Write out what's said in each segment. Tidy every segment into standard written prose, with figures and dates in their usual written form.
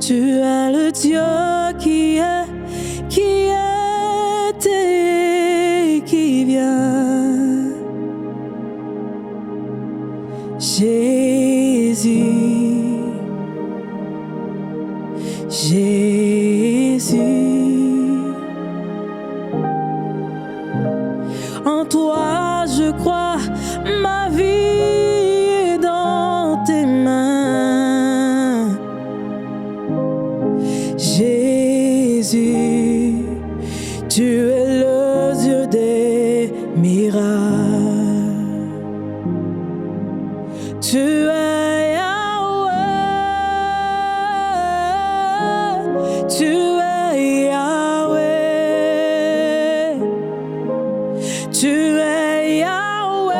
Tu es le Dieu qui était et qui vient. Jésus, Jésus, en toi je crois, ma vie est dans tes mains. Jésus, tu es le Dieu des miracles. Tu es Yahweh, tu es Yahweh, tu es Yahweh,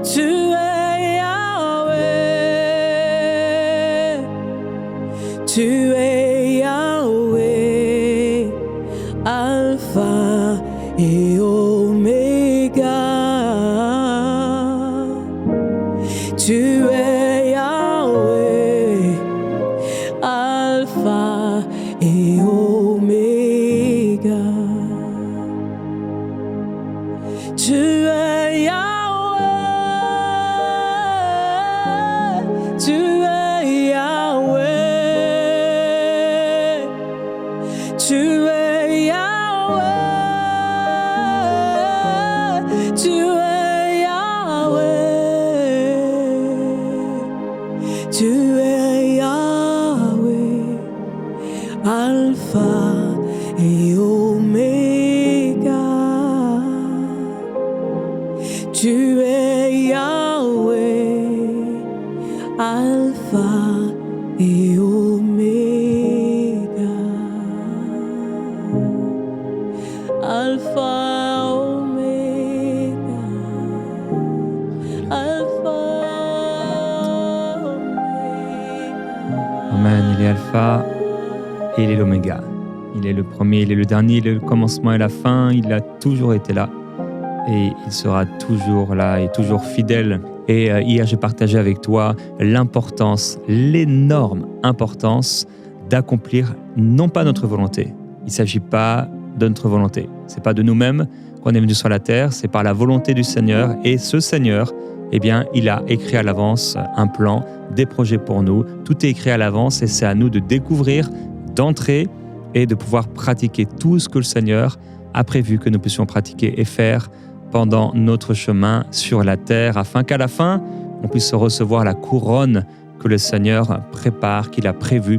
tu es Yahweh, tu es Yahweh, Alpha et Oméga. Tu es Yahweh, Alpha et Oméga. Tu es Yahweh, tu es Yahweh, tu es Yahweh, tu es Yahweh, tu es Yahweh, Alpha et Oméga. Tu es Yahweh, Alpha et Oméga. Alpha, Oméga. Alpha, Oméga. Amen. Il est Alpha et il est l'Oméga. Il est le premier, il est le dernier, il est le commencement et la fin. Il a toujours été là. Et il sera toujours là et toujours fidèle. Et hier, j'ai partagé avec toi l'importance, l'énorme importance d'accomplir non pas notre volonté. Il ne s'agit pas de notre volonté. Ce n'est pas de nous-mêmes qu'on est venu sur la terre, c'est par la volonté du Seigneur. Et ce Seigneur, eh bien, il a écrit à l'avance un plan, des projets pour nous. Tout est écrit à l'avance et c'est à nous de découvrir, d'entrer et de pouvoir pratiquer tout ce que le Seigneur a prévu que nous puissions pratiquer et faire pendant notre chemin sur la terre, afin qu'à la fin, on puisse recevoir la couronne que le Seigneur prépare, qu'il a prévue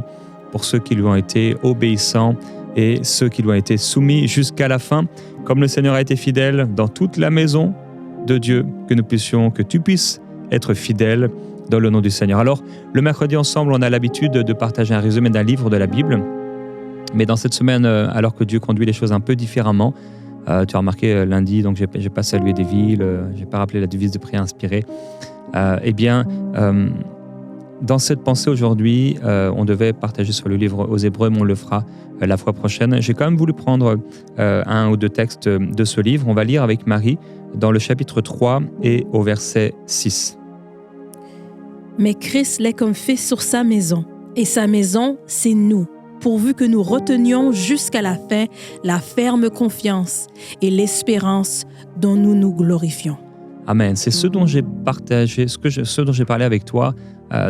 pour ceux qui lui ont été obéissants et ceux qui lui ont été soumis jusqu'à la fin. Comme le Seigneur a été fidèle dans toute la maison de Dieu, que tu puisses être fidèle dans le nom du Seigneur. Alors, le mercredi ensemble, on a l'habitude de partager un résumé d'un livre de la Bible. Mais dans cette semaine, alors que Dieu conduit les choses un peu différemment, tu as remarqué lundi, donc j'ai pas salué des villes, j'ai pas rappelé la devise de prière inspirée. Dans cette pensée aujourd'hui, on devait partager sur le livre aux Hébreux, mais on le fera la fois prochaine. J'ai quand même voulu prendre un ou deux textes de ce livre. On va lire avec Marie dans le chapitre 3 et au verset 6. Mais Christ l'est comme fils sur sa maison, et sa maison, c'est nous, pourvu que nous retenions jusqu'à la fin la ferme confiance et l'espérance dont nous nous glorifions. Amen. C'est ce dont j'ai partagé, ce dont j'ai parlé avec toi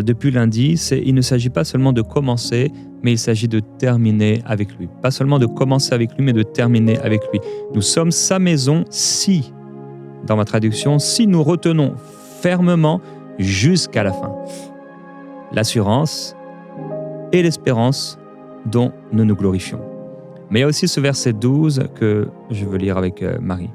depuis lundi. Il ne s'agit pas seulement de commencer, mais il s'agit de terminer avec lui. Pas seulement de commencer avec lui, mais de terminer avec lui. Nous sommes sa maison si, dans ma traduction, si nous retenons fermement jusqu'à la fin. L'assurance et l'espérance dont nous nous glorifions. Mais il y a aussi ce verset 12 que je veux lire avec Marie.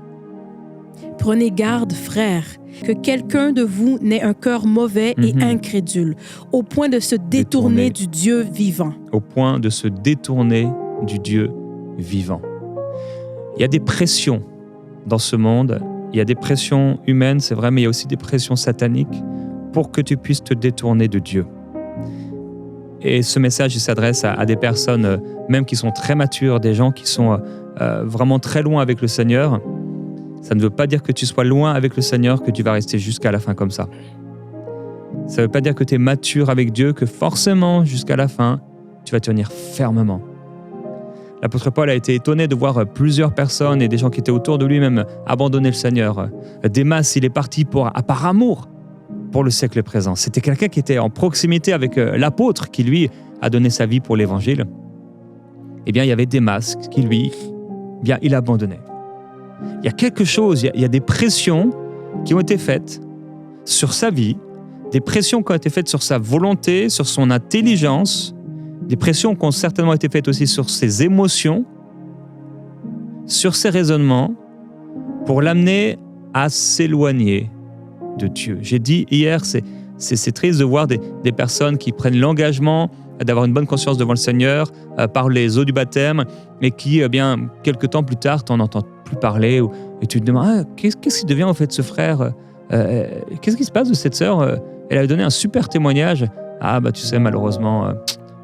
Prenez garde, frères, que quelqu'un de vous n'ait un cœur mauvais et incrédule, au point de se détourner du Dieu vivant. Au point de se détourner du Dieu vivant. Il y a des pressions dans ce monde, il y a des pressions humaines, c'est vrai, mais il y a aussi des pressions sataniques pour que tu puisses te détourner de Dieu. Et ce message, il s'adresse à des personnes, même qui sont très matures, des gens qui sont vraiment très loin avec le Seigneur. Ça ne veut pas dire que tu sois loin avec le Seigneur, que tu vas rester jusqu'à la fin comme ça. Ça ne veut pas dire que tu es mature avec Dieu, que forcément, jusqu'à la fin, tu vas tenir fermement. L'apôtre Paul a été étonné de voir plusieurs personnes et des gens qui étaient autour de lui même abandonner le Seigneur. Démas, il est parti par amour pour le siècle présent. C'était quelqu'un qui était en proximité avec l'apôtre qui, lui, a donné sa vie pour l'évangile. Eh bien, il y avait Démas qui, lui, bien, il abandonnait. Il y a quelque chose, il y a des pressions qui ont été faites sur sa vie, des pressions qui ont été faites sur sa volonté, sur son intelligence, des pressions qui ont certainement été faites aussi sur ses émotions, sur ses raisonnements, pour l'amener à s'éloigner de Dieu. J'ai dit hier, c'est triste de voir des personnes qui prennent l'engagement d'avoir une bonne conscience devant le Seigneur par les eaux du baptême et qui, bien, quelques temps plus tard, t'en entends plus parler et tu te demandes qu'est-ce qui devient en fait ce frère, qu'est-ce qui se passe de cette sœur, elle avait donné un super témoignage. Tu sais, malheureusement,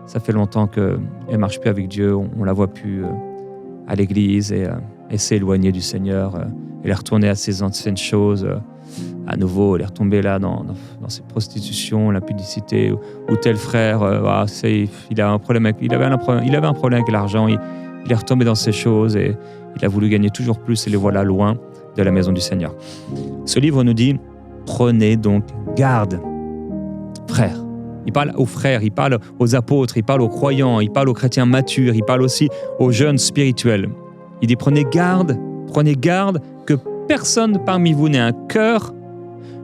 ça fait longtemps qu'elle ne marche plus avec Dieu, on la voit plus à l'église et elle s'est éloignée du Seigneur, elle est retournée à ses anciennes choses. À nouveau, elle est retombée là dans cette prostitution, l'impudicité, ou tel frère, il avait un problème avec l'argent, il est retombé dans ces choses et il a voulu gagner toujours plus et les voilà loin de la maison du Seigneur. Ce livre nous dit, prenez donc garde, frères. Il parle aux frères, il parle aux apôtres, il parle aux croyants, il parle aux chrétiens matures, il parle aussi aux jeunes spirituels. Il dit, prenez garde que personne parmi vous n'ait un cœur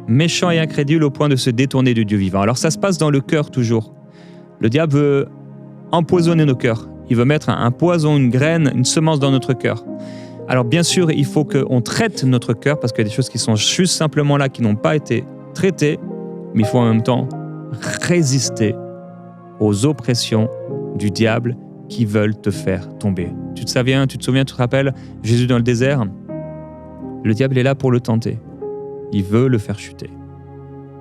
méchant et incrédule au point de se détourner du Dieu vivant. Alors ça se passe dans le cœur toujours. Le diable veut empoisonner nos cœurs. Il veut mettre un poison, une graine, une semence dans notre cœur. Alors bien sûr, il faut qu'on traite notre cœur parce qu'il y a des choses qui sont juste simplement là, qui n'ont pas été traitées, mais il faut en même temps résister aux oppressions du diable qui veulent te faire tomber. Tu te souviens, tu te rappelles, Jésus dans le désert, le diable est là pour le tenter. Il veut le faire chuter.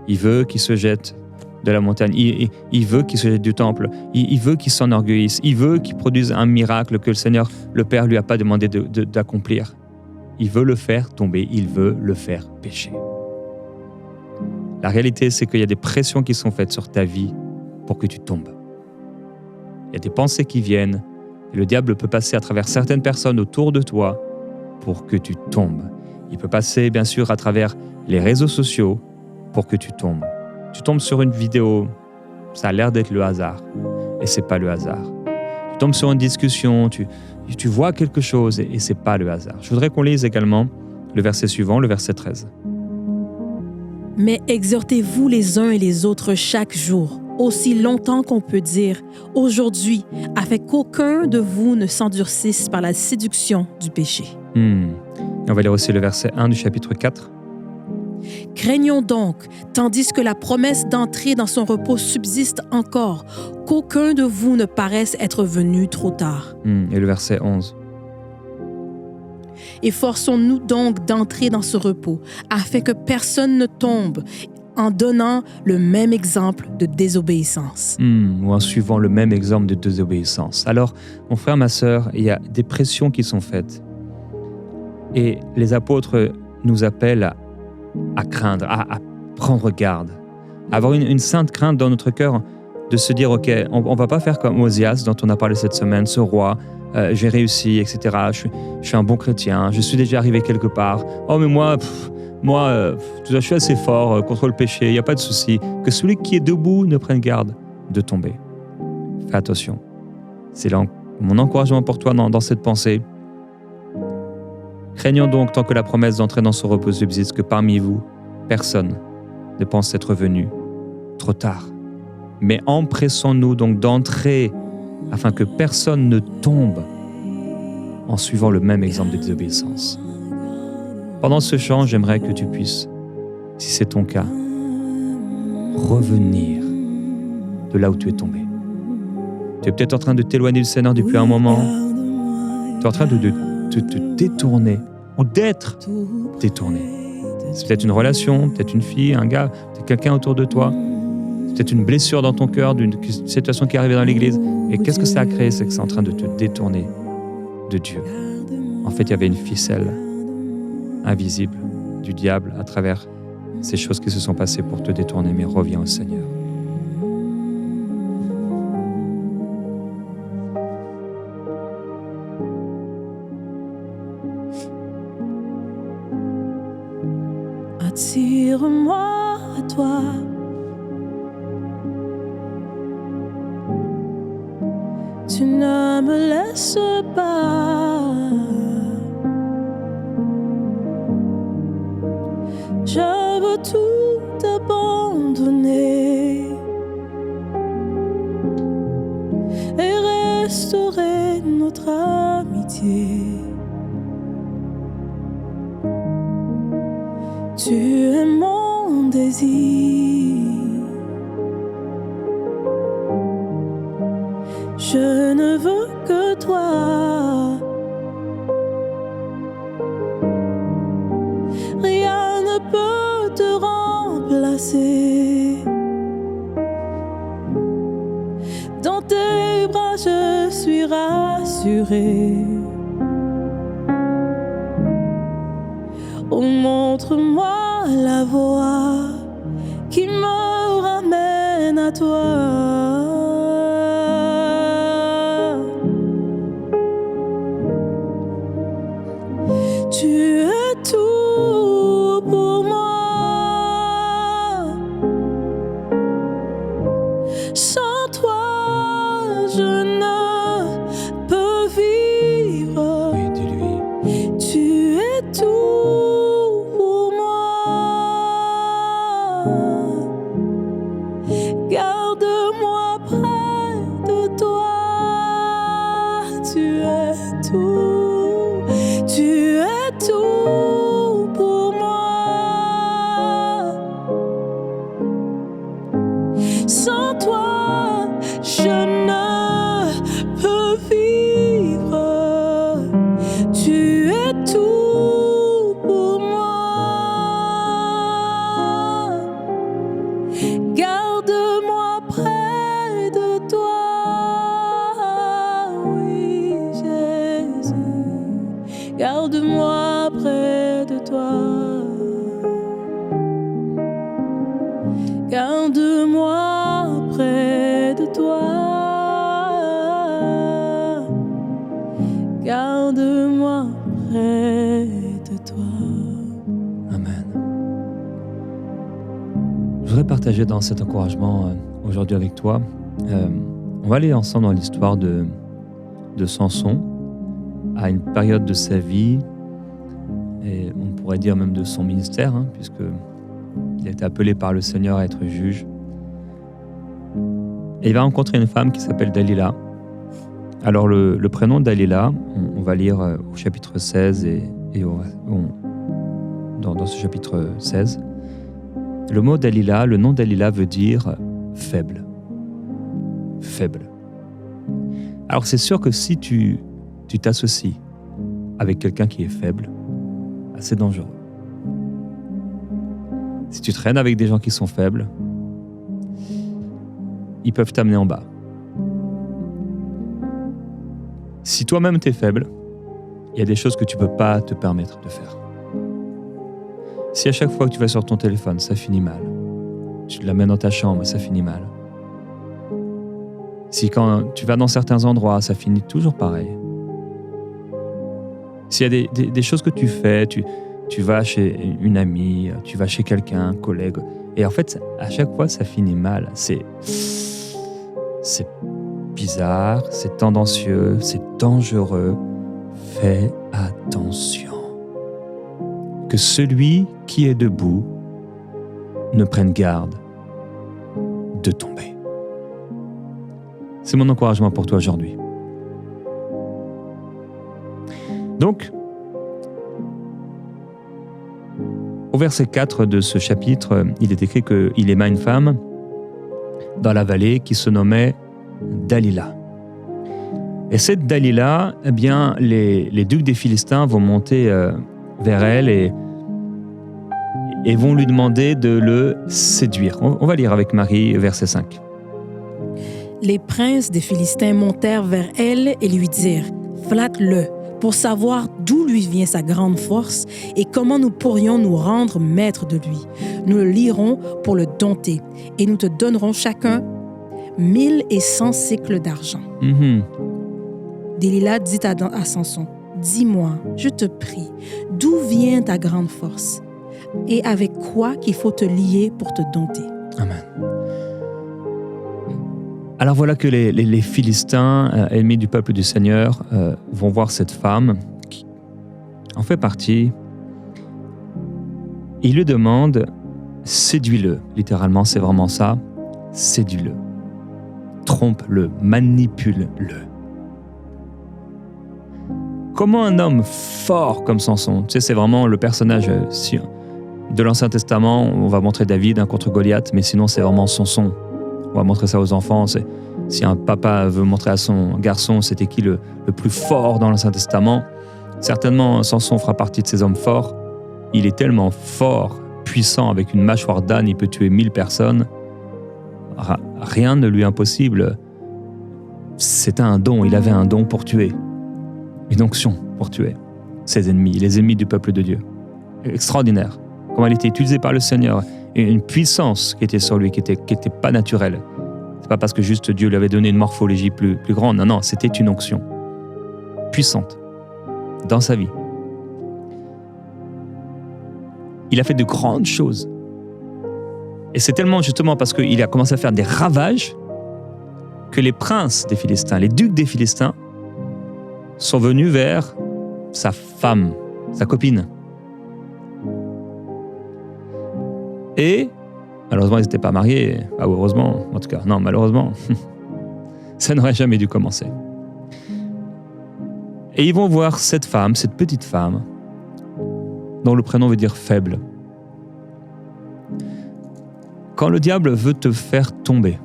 Il veut qu'il se jette de la montagne. Il veut qu'il se jette du temple. Il veut qu'il s'enorgueillisse. Il veut qu'il produise un miracle que le Seigneur, le Père, lui a pas demandé d'accomplir. Il veut le faire tomber. Il veut le faire pécher. La réalité, c'est qu'il y a des pressions qui sont faites sur ta vie pour que tu tombes. Il y a des pensées qui viennent et le diable peut passer à travers certaines personnes autour de toi pour que tu tombes. Il peut passer, bien sûr, à travers les réseaux sociaux pour que tu tombes. Tu tombes sur une vidéo, ça a l'air d'être le hasard, et c'est pas le hasard. Tu tombes sur une discussion, tu vois quelque chose, et c'est pas le hasard. Je voudrais qu'on lise également le verset suivant, le verset 13. Mais exhortez-vous les uns et les autres chaque jour, aussi longtemps qu'on peut dire aujourd'hui, afin qu'aucun de vous ne s'endurcisse par la séduction du péché. On va lire aussi le verset 1 du chapitre 4. Craignons donc, tandis que la promesse d'entrer dans son repos subsiste encore, qu'aucun de vous ne paraisse être venu trop tard. Et le verset 11. Efforçons-nous donc d'entrer dans ce repos, afin que personne ne tombe en donnant le même exemple de désobéissance. Ou en suivant le même exemple de désobéissance. Alors, mon frère, ma sœur, il y a des pressions qui sont faites. Et les apôtres nous appellent à craindre, à prendre garde, à avoir une sainte crainte dans notre cœur, de se dire, ok, on ne va pas faire comme Osias, dont on a parlé cette semaine, ce roi, j'ai réussi, etc. Je suis un bon chrétien, je suis déjà arrivé quelque part. Oh, mais moi, je suis assez fort contre le péché, il n'y a pas de souci. Que celui qui est debout ne prenne garde de tomber. Fais attention. C'est mon encouragement pour toi dans cette pensée. Craignons donc, tant que la promesse d'entrer dans ce repos subsiste, que parmi vous, personne ne pense être venu trop tard. Mais empressons-nous donc d'entrer afin que personne ne tombe en suivant le même exemple de désobéissance. Pendant ce chant, j'aimerais que tu puisses, si c'est ton cas, revenir de là où tu es tombé. Tu es peut-être en train de t'éloigner du Seigneur depuis un moment. Tu es en train de te détourner ou d'être détourné. C'est peut-être une relation, peut-être une fille, un gars, peut-être quelqu'un autour de toi. C'est peut-être une blessure dans ton cœur, d'une situation qui est arrivée dans l'église. Et qu'est-ce que ça a créé? C'est que c'est en train de te détourner de Dieu. En fait, il y avait une ficelle invisible du diable à travers ces choses qui se sont passées pour te détourner, mais reviens au Seigneur. Attire-moi à toi. Tu ne me laisses pas. Je veux tout abandonner et restaurer notre amitié. Tu es mon désir. Je ne veux que toi. Rien ne peut te remplacer. Dans tes bras, je suis rassurée. Oh, montre-moi la voie qui me ramène à toi. Tu es tout pour moi. Sans toi, je ne peux vivre. Oui, dis-lui. Tu es tout pour moi. Garde-moi près de toi. Tu es tout. Tu es tout pour moi. Sans toi, je ne peux vivre. Tu es tout pour moi. Garde-moi près de toi. Oui, Jésus. Garde-moi près de toi. Garde-moi près de toi. Garde-moi près de toi. Amen. Je voudrais partager dans cet encouragement aujourd'hui avec toi. On va aller ensemble dans l'histoire de Samson, à une période de sa vie, et on pourrait dire même de son ministère, puisqu'il a été appelé par le Seigneur à être juge. Et il va rencontrer une femme qui s'appelle Dalila. Alors le prénom Dalila, on va lire au chapitre 16 dans ce chapitre 16. Le mot Dalila, le nom Dalila veut dire faible. Faible. Alors c'est sûr que si tu t'associes avec quelqu'un qui est faible, c'est dangereux. Si tu traînes avec des gens qui sont faibles, ils peuvent t'amener en bas. Si toi-même t'es faible, il y a des choses que tu ne peux pas te permettre de faire. Si à chaque fois que tu vas sur ton téléphone, ça finit mal, tu l'amènes dans ta chambre, ça finit mal. Si quand tu vas dans certains endroits, ça finit toujours pareil. S'il y a des choses que tu fais, tu vas chez une amie, tu vas chez quelqu'un, un collègue, et en fait, à chaque fois, ça finit mal. C'est bizarre, c'est tendancieux, c'est dangereux. Fais attention. Que celui qui est debout ne prenne garde de tomber. C'est mon encouragement pour toi aujourd'hui. Donc, au verset 4 de ce chapitre, il est écrit qu'il aima une femme dans la vallée qui se nommait Dalila. Et cette Dalila, eh bien, les ducs des Philistins vont monter vers elle et vont lui demander de le séduire. On va lire avec Marie, verset 5. Les princes des Philistins montèrent vers elle et lui dirent « Flatte-le, pour savoir d'où lui vient sa grande force et comment nous pourrions nous rendre maîtres de lui. Nous le lirons pour le dompter et nous te donnerons chacun 1100 cycles d'argent. Delilah dit à Samson, « Dis-moi, je te prie, d'où vient ta grande force et avec quoi qu'il faut te lier pour te dompter? » Amen. Alors voilà que les Philistins, ennemis du peuple du Seigneur, vont voir cette femme qui en fait partie. Ils lui demandent, séduis-le. Littéralement, c'est vraiment ça. Séduis-le. Trompe-le. Manipule-le. Comment un homme fort comme Samson, tu sais, c'est vraiment le personnage de l'Ancien Testament, on va montrer David contre Goliath, mais sinon c'est vraiment Samson. On va montrer ça aux enfants. Si un papa veut montrer à son garçon c'était qui le plus fort dans l'Ancien Testament, certainement Samson fera partie de ces hommes forts. Il est tellement fort, puissant, avec une mâchoire d'âne, il peut tuer 1000 personnes. Rien ne lui est impossible. C'était un don, il avait un don pour tuer. Une onction pour tuer ses ennemis, les ennemis du peuple de Dieu. Extraordinaire. Comment elle était utilisée par le Seigneur. Et une puissance qui était sur lui, qui était pas naturelle. C'est pas parce que juste Dieu lui avait donné une morphologie plus grande. Non, c'était une onction puissante dans sa vie. Il a fait de grandes choses. Et c'est tellement justement parce qu'il a commencé à faire des ravages que les princes des Philistins, les ducs des Philistins, sont venus vers sa femme, sa copine. Et, malheureusement, ils n'étaient pas mariés. Ah, heureusement, en tout cas. Non, malheureusement. Ça n'aurait jamais dû commencer. Et ils vont voir cette femme, cette petite femme, dont le prénom veut dire faible. Quand le diable veut te faire tomber,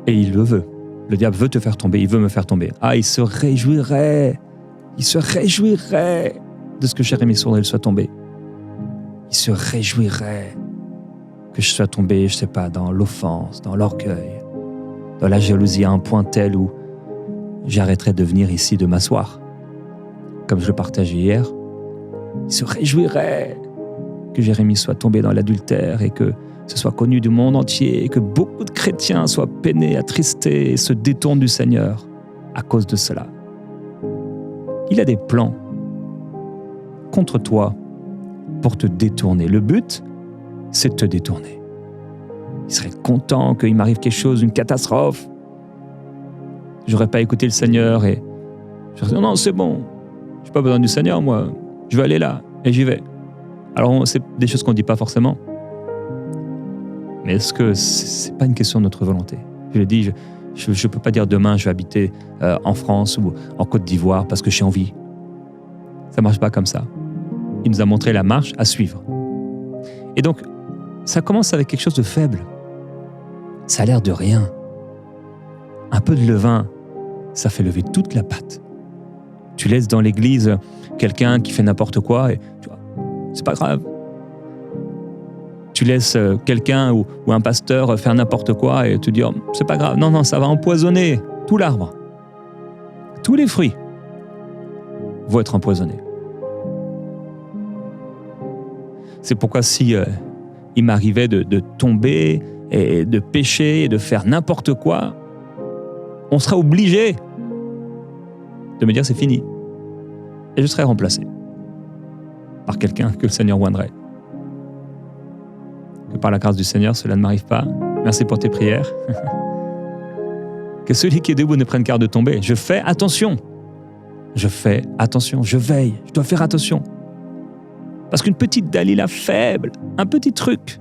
et il le veut diable veut te faire tomber, il veut me faire tomber. Ah, il se réjouirait de ce que Jérémie Sourdel soit tombé. Il se réjouirait que je sois tombé, je sais pas, dans l'offense, dans l'orgueil, dans la jalousie à un point tel où j'arrêterais de venir ici, de m'asseoir. Comme je le partageais hier, il se réjouirait que Jérémie soit tombé dans l'adultère et que ce soit connu du monde entier et que beaucoup de chrétiens soient peinés, attristés et se détournent du Seigneur à cause de cela. Il a des plans contre toi pour te détourner. Le but, c'est de te détourner. Il serait content qu'il m'arrive quelque chose, une catastrophe. J'aurais pas écouté le Seigneur et je dirais non, c'est bon, j'ai pas besoin du Seigneur, moi, je vais aller là et j'y vais. Alors c'est des choses qu'on dit pas forcément. Mais est-ce que c'est pas une question de notre volonté? Je l'ai dit, je peux pas dire demain je vais habiter en France ou en Côte d'Ivoire parce que j'ai envie. Ça marche pas comme ça. Il nous a montré la marche à suivre. Et donc, ça commence avec quelque chose de faible. Ça a l'air de rien. Un peu de levain, ça fait lever toute la pâte. Tu laisses dans l'église quelqu'un qui fait n'importe quoi et tu vois, c'est pas grave. Tu laisses quelqu'un ou un pasteur faire n'importe quoi et te dire c'est pas grave. Non, ça va empoisonner tout l'arbre. Tous les fruits vont être empoisonnés. C'est pourquoi si il m'arrivait de tomber et de pécher et de faire n'importe quoi, on sera obligé de me dire c'est fini. Et je serai remplacé par quelqu'un que le Seigneur oindrait. Que par la grâce du Seigneur, cela ne m'arrive pas. Merci pour tes prières. Que celui qui est debout ne prenne garde de tomber. Je fais attention. Je veille. Je dois faire attention. Parce qu'une petite Dalila faible, un petit truc.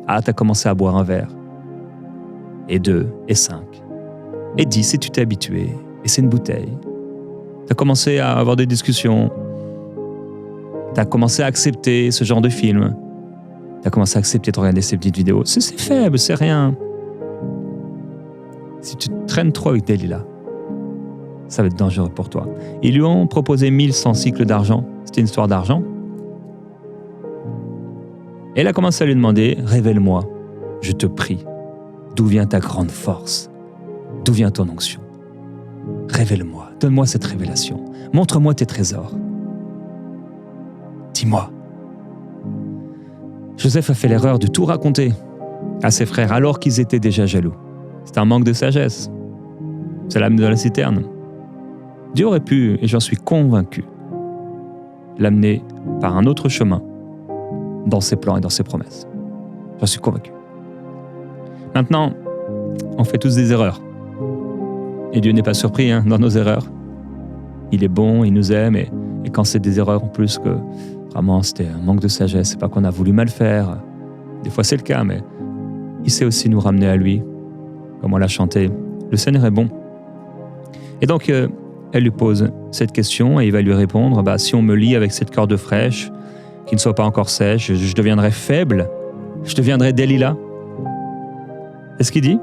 Ah, t'as commencé à boire un verre. Et 2, et 5, et 10, et tu t'es habitué. Et c'est une bouteille. T'as commencé à avoir des discussions. T'as commencé à accepter ce genre de film. T'as commencé à accepter de regarder ces petites vidéos. C'est faible, c'est rien. Si tu traînes trop avec Delilah, ça va être dangereux pour toi. Ils lui ont proposé 1100 cycles d'argent. C'était une histoire d'argent. Elle a commencé à lui demander, révèle-moi, je te prie, d'où vient ta grande force? D'où vient ton onction? Révèle-moi, donne-moi cette révélation. Montre-moi tes trésors. Dis-moi. Joseph a fait l'erreur de tout raconter à ses frères alors qu'ils étaient déjà jaloux. C'est un manque de sagesse. C'est l'âme de la citerne. Dieu aurait pu, et j'en suis convaincu, l'amener par un autre chemin dans ses plans et dans ses promesses. J'en suis convaincu. Maintenant, on fait tous des erreurs. Et Dieu n'est pas surpris dans nos erreurs. Il est bon, il nous aime, et quand c'est des erreurs en plus que vraiment c'était un manque de sagesse, c'est pas qu'on a voulu mal faire. Des fois c'est le cas, mais il sait aussi nous ramener à lui, comme on l'a chanté. Le Seigneur est bon. Et donc, elle lui pose cette question et il va lui répondre, si on me lie avec cette corde fraîche, qui ne soit pas encore sèche, je deviendrai faible, je deviendrai Delilah. C'est ce qu'il dit?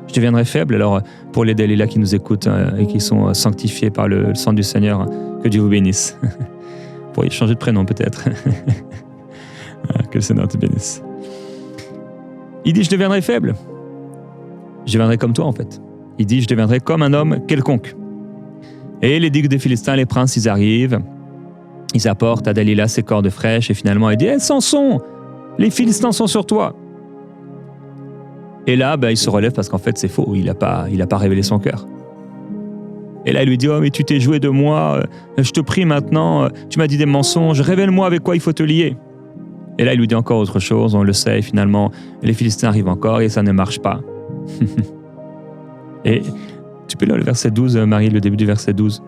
Je deviendrai faible. Alors, pour les Delilah qui nous écoutent et qui sont sanctifiés par le sang du Seigneur, que Dieu vous bénisse. Vous pourriez changer de prénom peut-être. Que le Seigneur te bénisse. Il dit, je deviendrai faible. Je deviendrai comme toi en fait. Il dit, je deviendrai comme un homme quelconque. Et les digues des Philistins, les princes, ils arrivent. Ils apportent à Delilah ses cordes fraîches et finalement, il dit, Samson, les Philistins sont sur toi. Et là, il se relève parce qu'en fait, c'est faux. Il n'a pas révélé son cœur. Et là, il lui dit, oh, mais tu t'es joué de moi. Je te prie maintenant. Tu m'as dit des mensonges. Révèle-moi avec quoi il faut te lier. Et là, il lui dit encore autre chose. On le sait. Et finalement, les Philistins arrivent encore et ça ne marche pas. Et tu peux lire le verset 12, Marie, le début du verset 12.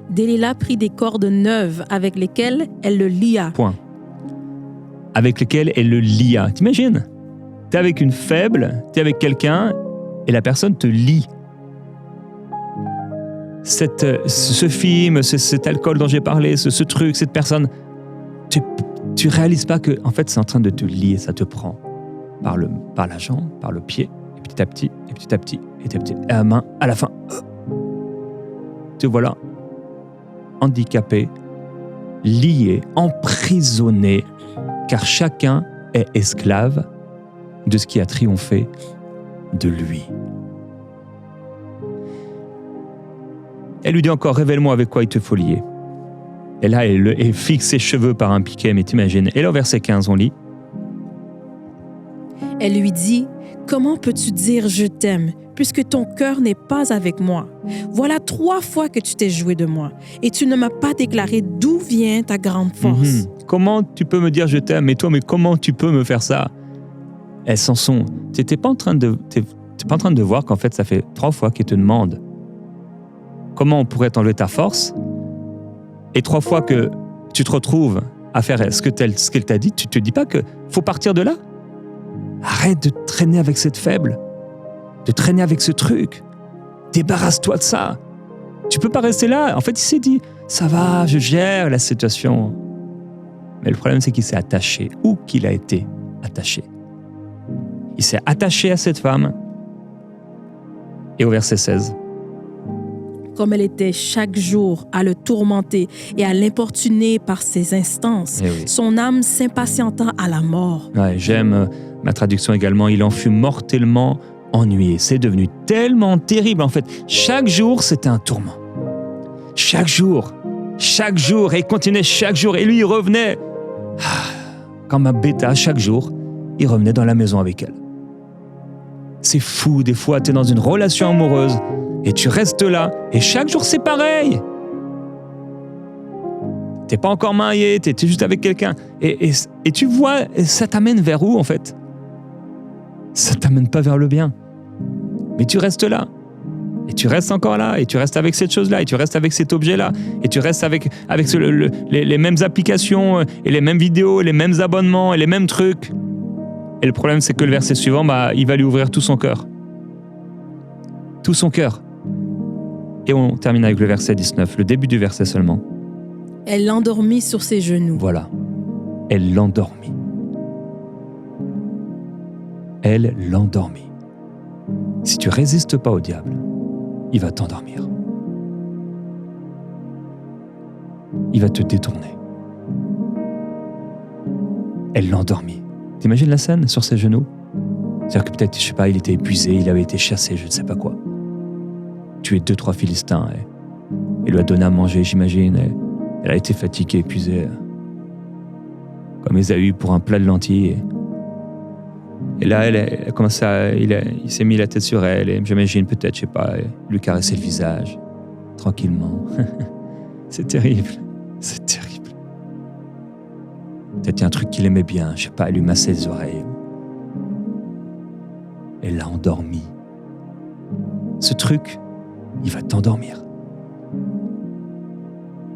Delilah prit des cordes neuves avec lesquelles elle le lia. Point. Avec lesquelles elle le lia. T'imagines? T'es avec une faible, t'es avec quelqu'un et la personne te lie. Ce film, cet alcool dont j'ai parlé, ce truc, cette personne, tu réalises pas que en fait c'est en train de te lier, ça te prend par la jambe, par le pied, et petit à petit, et petit à petit, et petit à petit, et à la main, à la fin, te voilà handicapé, lié, emprisonné, car chacun est esclave de ce qui a triomphé de lui. Elle lui dit encore, révèle-moi avec quoi il te faut lier. Et là, elle fixe ses cheveux par un piquet, mais t'imagines. Et là, au verset 15, on lit. Elle lui dit, comment peux-tu dire je t'aime, puisque ton cœur n'est pas avec moi? Voilà 3 fois que tu t'es joué de moi, et tu ne m'as pas déclaré d'où vient ta grande force. Comment tu peux me dire je t'aime, mais toi, mais comment tu peux me faire ça? Samson, t'es pas en train de voir qu'en fait, ça fait 3 fois qu'il te demande comment on pourrait t'enlever ta force, et 3 fois que tu te retrouves à faire ce qu'elle t'a dit, tu te dis pas que faut partir de là? Arrête de traîner avec cette faible, de traîner avec ce truc. Débarrasse-toi de ça. Tu peux pas rester là. En fait, il s'est dit, ça va, je gère la situation. Mais le problème, c'est qu'il s'est attaché, ou qu'il a été attaché. Il s'est attaché à cette femme. Et au verset 16. Comme elle était chaque jour à le tourmenter et à l'importuner par ses instances, oui. Son âme s'impatienta à la mort. Ouais, j'aime ma traduction également. Il en fut mortellement ennuyé. C'est devenu tellement terrible. En fait, chaque jour, c'était un tourment. Chaque jour. Et il continuait chaque jour. Et lui, il revenait. Comme un bêta, chaque jour, il revenait dans la maison avec elle. C'est fou. Des fois, tu es dans une relation amoureuse. Et tu restes là, et chaque jour c'est pareil. T'es pas encore marié, t'es juste avec quelqu'un. Et tu vois, ça t'amène vers où en fait? Ça t'amène pas vers le bien. Mais tu restes là. Et tu restes encore là, et tu restes avec cette chose-là, et tu restes avec cet objet-là, et tu restes avec les mêmes applications, et les mêmes vidéos, et les mêmes abonnements, et les mêmes trucs. Et le problème, c'est que le verset suivant, il va lui ouvrir tout son cœur. Tout son cœur. Et on termine avec le verset 19, le début du verset seulement. Elle l'endormit sur ses genoux. Voilà, elle l'endormit. Elle l'endormit. Si tu résistes pas au diable, il va t'endormir. Il va te détourner. Elle l'endormit. T'imagines la scène sur ses genoux, C'est-à-dire que peut-être, je sais pas, il était épuisé, il avait été chassé, je ne sais pas quoi. Tué 2-3 Philistins et lui a donné à manger, j'imagine. Et elle a été fatiguée, épuisée. Comme Ésaü pour un plat de lentilles. Et là, elle a commencé il s'est mis la tête sur elle et j'imagine peut-être, je sais pas, lui caresser le visage, tranquillement. C'est terrible, c'est terrible. Peut-être il y a un truc qu'il aimait bien, je sais pas, lui masser les oreilles. Elle l'a endormi. Ce truc, il va t'endormir.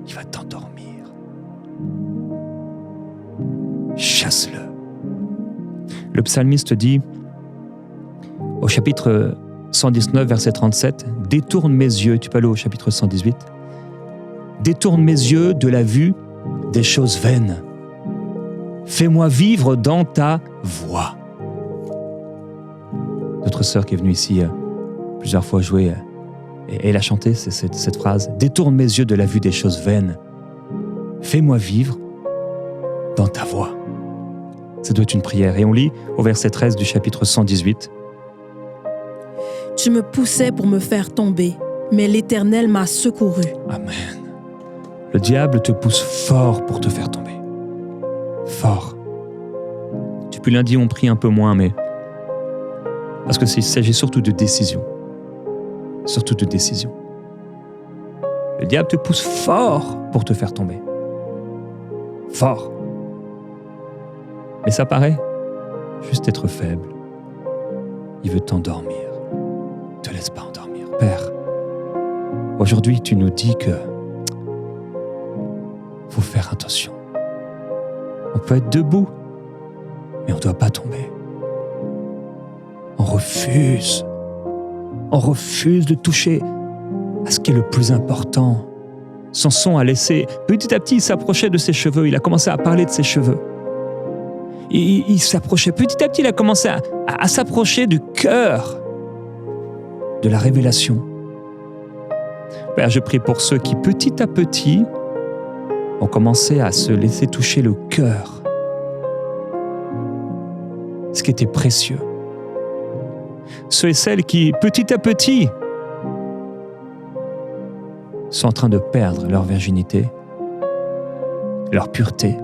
Il va t'endormir. Chasse-le. Le psalmiste dit, au chapitre 119, verset 37, « Détourne mes yeux », tu peux aller au chapitre 118, « Détourne mes yeux de la vue des choses vaines. Fais-moi vivre dans ta voie. » Notre sœur qui est venue ici plusieurs fois jouer, et elle a chanté cette phrase, « Détourne mes yeux de la vue des choses vaines. Fais-moi vivre dans ta voie. » Ça doit être une prière. Et on lit au verset 13 du chapitre 118. « Tu me poussais pour me faire tomber, mais l'Éternel m'a secouru. » Amen. Le diable te pousse fort pour te faire tomber. Fort. Depuis lundi, on prie un peu moins, mais parce qu'il s'agit surtout de décision. Surtout de décision. Le diable te pousse fort pour te faire tomber. Fort. Mais ça paraît juste être faible. Il veut t'endormir. Ne te laisse pas endormir. Père, aujourd'hui, tu nous dis que faut faire attention. On peut être debout, mais on ne doit pas tomber. On refuse de toucher à ce qui est le plus important. Samson a laissé, petit à petit, il s'approchait de ses cheveux. Il a commencé à parler de ses cheveux. Il s'approchait, petit à petit, il a commencé à s'approcher du cœur de la révélation. Père, je prie pour ceux qui, petit à petit, ont commencé à se laisser toucher le cœur, ce qui était précieux. Ceux et celles qui, petit à petit, sont en train de perdre leur virginité, leur pureté,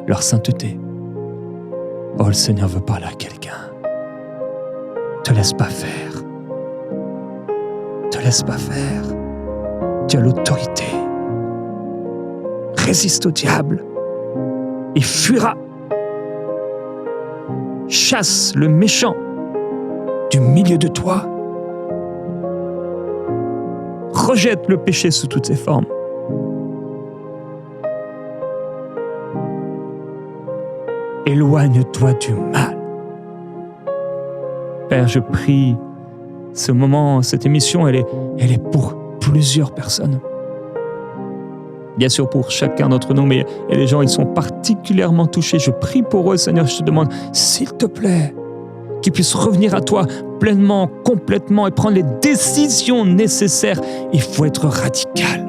leur sainteté. Oh, le Seigneur veut parler à quelqu'un. Te laisse pas faire. Te laisse pas faire. Tu as l'autorité. Résiste au diable. Il fuira. Chasse le méchant du milieu de toi. Rejette le péché sous toutes ses formes. Éloigne-toi du mal. Père, je prie, ce moment, cette émission, elle est pour plusieurs personnes. Bien sûr pour chacun d'entre nous, mais il y a des gens, ils sont particulièrement touchés. Je prie pour eux, Seigneur, je te demande, s'il te plaît, qu'ils puissent revenir à toi pleinement, complètement et prendre les décisions nécessaires. Il faut être radical.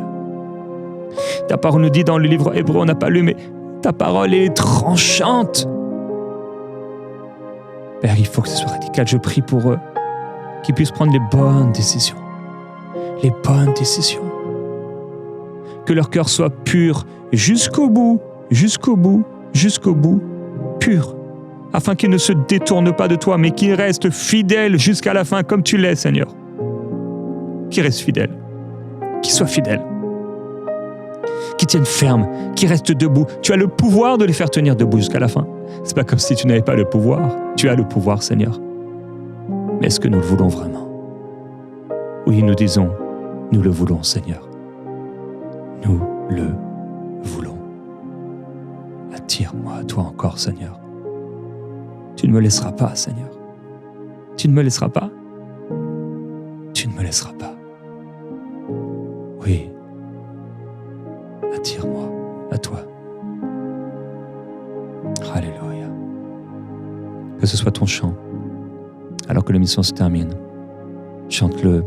Ta parole nous dit dans le livre hébreu, on n'a pas lu, mais ta parole est tranchante. Père, il faut que ce soit radical. Je prie pour eux, qu'ils puissent prendre les bonnes décisions. Les bonnes décisions. Que leur cœur soit pur jusqu'au bout, pur, afin qu'ils ne se détournent pas de toi, mais qu'ils restent fidèles jusqu'à la fin, comme tu l'es, Seigneur. Qu'ils restent fidèles, qu'ils soient fidèles, qu'ils tiennent ferme, qu'ils restent debout. Tu as le pouvoir de les faire tenir debout jusqu'à la fin. C'est pas comme si tu n'avais pas le pouvoir. Tu as le pouvoir, Seigneur. Mais est-ce que nous le voulons vraiment? Oui, nous disons, nous le voulons, Seigneur. Nous le voulons. Attire-moi à toi encore, Seigneur. Tu ne me laisseras pas, Seigneur. Tu ne me laisseras pas. Tu ne me laisseras pas. Oui. Attire-moi à toi. Alléluia. Que ce soit ton chant, alors que l'émission se termine. Chante-le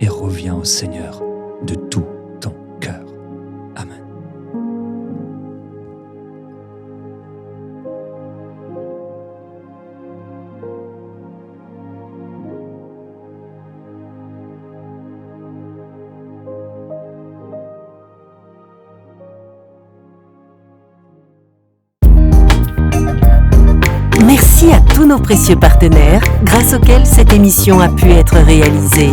et reviens au Seigneur de tout ton cœur. Amen. Merci à tous nos précieux partenaires grâce auxquels cette émission a pu être réalisée.